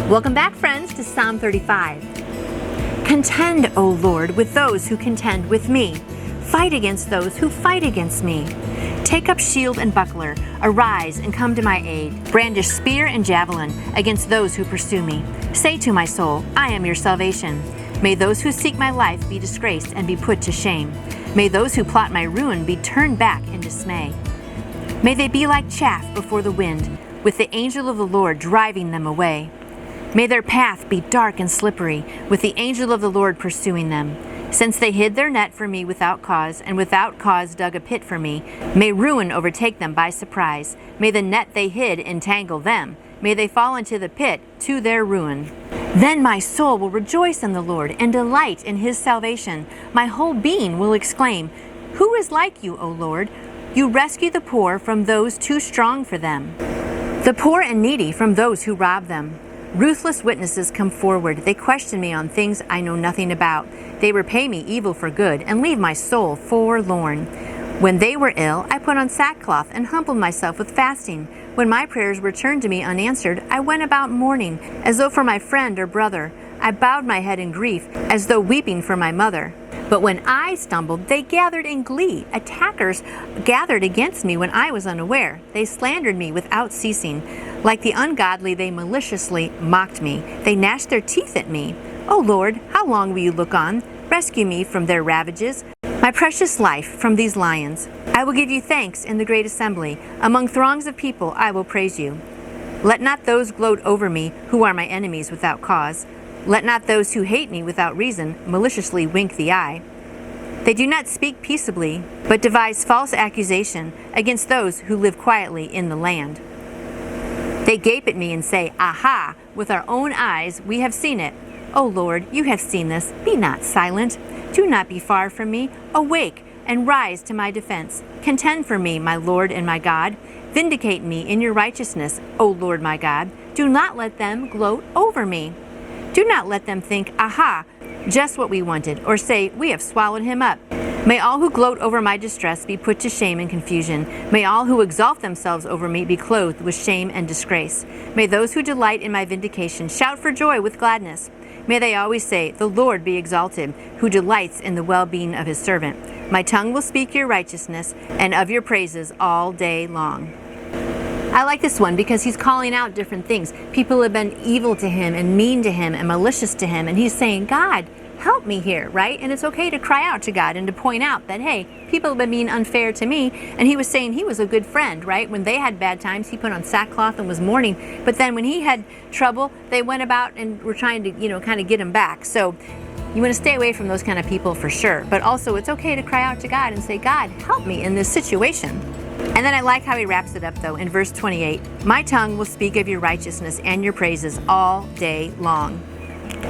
Welcome back, friends, to Psalm 35. Contend, O Lord, with those who contend with me. Fight against those who fight against me. Take up shield and buckler. Arise and come to my aid. Brandish spear and javelin against those who pursue me. Say to my soul, I am your salvation. May those who seek my life be disgraced and be put to shame. May those who plot my ruin be turned back in dismay. May they be like chaff before the wind, with the angel of the Lord driving them away. May their path be dark and slippery, with the angel of the Lord pursuing them. Since they hid their net for me without cause, and without cause dug a pit for me, may ruin overtake them by surprise. May the net they hid entangle them. May they fall into the pit to their ruin. Then my soul will rejoice in the Lord and delight in his salvation. My whole being will exclaim, Who is like you, O Lord? You rescue the poor from those too strong for them, the poor and needy from those who rob them. Ruthless witnesses come forward. They question me on things I know nothing about. They repay me evil for good and leave my soul forlorn. When they were ill, I put on sackcloth and humbled myself with fasting. When my prayers returned to me unanswered, I went about mourning, as though for my friend or brother. I bowed my head in grief, as though weeping for my mother. But when I stumbled, they gathered in glee. Attackers gathered against me when I was unaware. They slandered me without ceasing. Like the ungodly, they maliciously mocked me. They gnashed their teeth at me. O Lord, how long will you look on? Rescue me from their ravages, my precious life from these lions. I will give you thanks in the great assembly. Among throngs of people I will praise you. Let not those gloat over me who are my enemies without cause. Let not those who hate me without reason maliciously wink the eye. They do not speak peaceably, but devise false accusation against those who live quietly in the land. They gape at me and say, Aha! With our own eyes we have seen it. O Lord, you have seen this. Be not silent. Do not be far from me. Awake and rise to my defense. Contend for me, my Lord and my God. Vindicate me in your righteousness, O Lord my God. Do not let them gloat over me. Do not let them think, Aha, just what we wanted, or say, We have swallowed him up. May all who gloat over my distress be put to shame and confusion. May all who exalt themselves over me be clothed with shame and disgrace. May those who delight in my vindication shout for joy with gladness. May they always say, The Lord be exalted, who delights in the well-being of his servant. My tongue will speak your righteousness and of your praises all day long. I like this one because he's calling out different things. People have been evil to him and mean to him and malicious to him. And he's saying, God, help me here, right? And it's okay to cry out to God and to point out that, hey, people have been being unfair to me. And he was saying he was a good friend, right? When they had bad times, he put on sackcloth and was mourning. But then when he had trouble, they went about and were trying to, kind of get him back. So you want to stay away from those kind of people for sure. But also it's okay to cry out to God and say, God, help me in this situation. And then I like how he wraps it up, though, in verse 28. My tongue will speak of your righteousness and your praises all day long.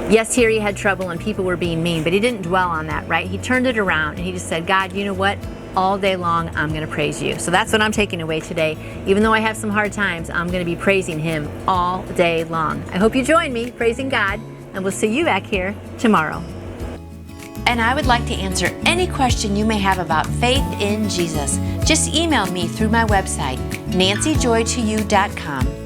Yes, here he had trouble and people were being mean, but he didn't dwell on that, right? He turned it around and he just said, God, you know what? All day long, I'm going to praise you. So that's what I'm taking away today. Even though I have some hard times, I'm going to be praising him all day long. I hope you join me praising God, and we'll see you back here tomorrow. And I would like to answer any question you may have about faith in Jesus. Just email me through my website, nancyjoytoyou.com.